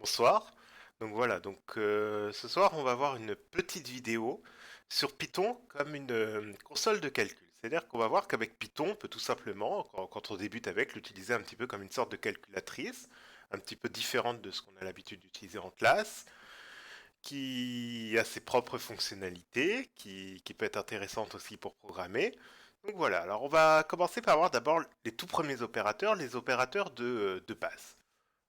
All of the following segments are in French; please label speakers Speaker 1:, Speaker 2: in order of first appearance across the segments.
Speaker 1: Bonsoir. Donc voilà, ce soir on va voir une petite vidéo sur Python comme une console de calcul. C'est-à-dire qu'on va voir qu'avec Python, on peut tout simplement, quand on débute avec, l'utiliser un petit peu comme une sorte de calculatrice, un petit peu différente de ce qu'on a l'habitude d'utiliser en classe, qui a ses propres fonctionnalités, qui peut être intéressante aussi pour programmer. Donc voilà, alors on va commencer par voir d'abord les tout premiers opérateurs, les opérateurs de base.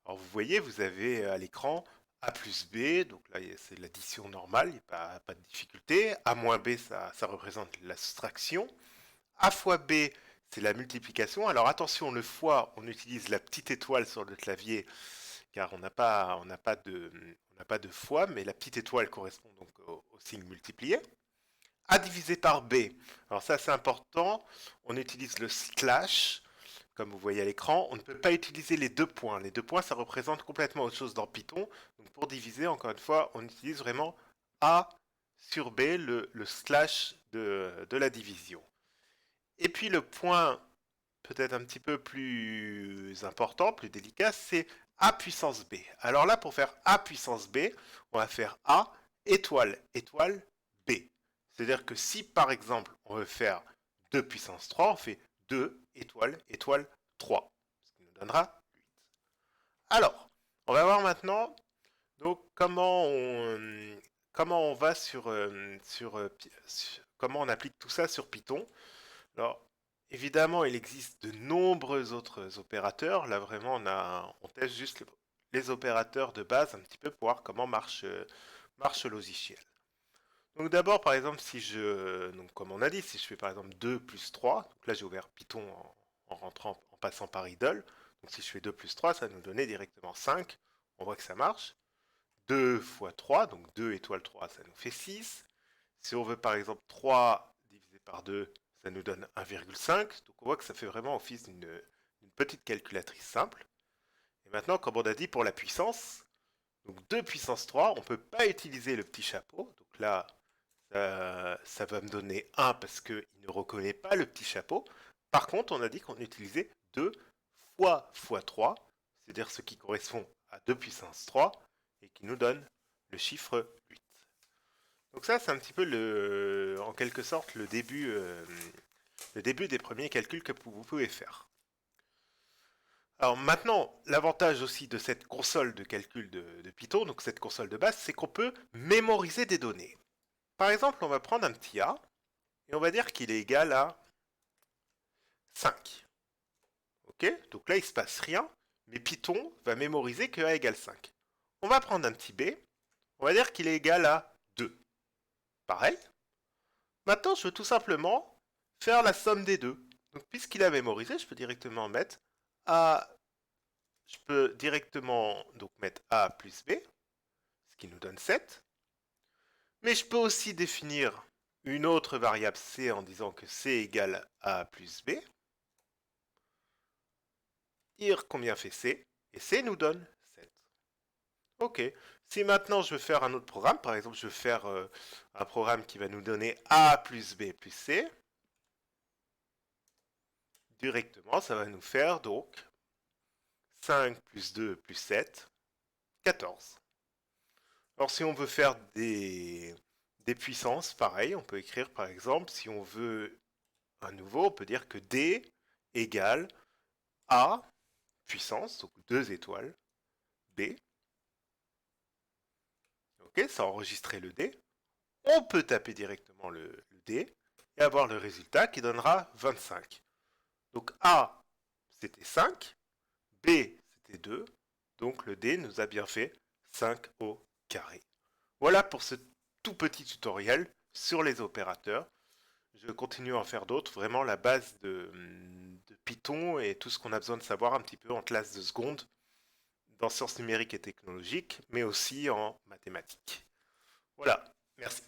Speaker 1: Alors vous voyez, vous avez à l'écran A plus B, donc là c'est l'addition normale, il n'y a pas de difficulté. A moins B, ça représente la soustraction. A fois B, c'est la multiplication. Alors attention, le fois, on utilise la petite étoile sur le clavier, car on n'a pas de fois, mais la petite étoile correspond donc au signe multiplié. A divisé par B, alors ça c'est important, on utilise le slash, comme vous voyez à l'écran, on ne peut pas utiliser les deux points. Les deux points, ça représente complètement autre chose dans Python. Donc pour diviser, encore une fois, on utilise vraiment A sur B, le slash de la division. Et puis le point peut-être un petit peu plus important, plus délicat, c'est A puissance B. Alors là, pour faire A puissance B, on va faire A étoile étoile B. C'est-à-dire que si par exemple on veut faire 2 puissance 3, on fait 2 étoile étoile 3, ce qui nous donnera 8. Alors, on va voir maintenant donc comment on va comment on applique tout ça sur Python. Alors, évidemment, il existe de nombreux autres opérateurs. Là, vraiment, on teste juste les opérateurs de base un petit peu pour voir comment marche le logiciel. Donc d'abord, par exemple, donc comme on a dit, si je fais par exemple 2 plus 3, donc là j'ai ouvert Python en passant par idle, donc si je fais 2 plus 3, ça va nous donner directement 5, on voit que ça marche. 2 fois 3, donc 2 étoiles 3, ça nous fait 6. Si on veut par exemple 3 divisé par 2, ça nous donne 1,5. Donc on voit que ça fait vraiment office d'une petite calculatrice simple. Et maintenant, comme on a dit pour la puissance, donc 2 puissance 3, on ne peut pas utiliser le petit chapeau. Donc là, ça va me donner 1 parce qu'il ne reconnaît pas le petit chapeau. Par contre, on a dit qu'on utilisait 2 fois 3, c'est-à-dire ce qui correspond à 2 puissance 3, et qui nous donne le chiffre 8. Donc ça, c'est un petit peu en quelque sorte le début des premiers calculs que vous pouvez faire. Alors maintenant, l'avantage aussi de cette console de calcul de Python, donc cette console de base, c'est qu'on peut mémoriser des données. Par exemple, on va prendre un petit a et on va dire qu'il est égal à 5. Ok? Donc là, il ne se passe rien, mais Python va mémoriser que a égale 5. On va prendre un petit b, on va dire qu'il est égal à 2. Pareil. Maintenant, je veux tout simplement faire la somme des deux. Donc, puisqu'il a mémorisé, je peux directement mettre a, je peux directement donc mettre a plus b, ce qui nous donne 7. Mais je peux aussi définir une autre variable c en disant que c égale a plus b, dire combien fait c, et c nous donne 7. Ok. Si maintenant je veux faire un autre programme, par exemple je veux faire un programme qui va nous donner a plus b plus c, directement ça va nous faire donc 5 plus 2 plus 7, 14. Alors si on veut faire des puissances, pareil, on peut écrire par exemple, si on veut un nouveau, on peut dire que D égale A puissance, donc 2 étoiles, B. Ok, ça a enregistré le D. On peut taper directement le D et avoir le résultat qui donnera 25. Donc A, c'était 5, B, c'était 2, donc le D nous a bien fait 5 au carré. Voilà pour ce tout petit tutoriel sur les opérateurs. Je continue à en faire d'autres, vraiment la base de Python et tout ce qu'on a besoin de savoir un petit peu en classe de seconde, dans sciences numériques et technologiques, mais aussi en mathématiques. Voilà, merci.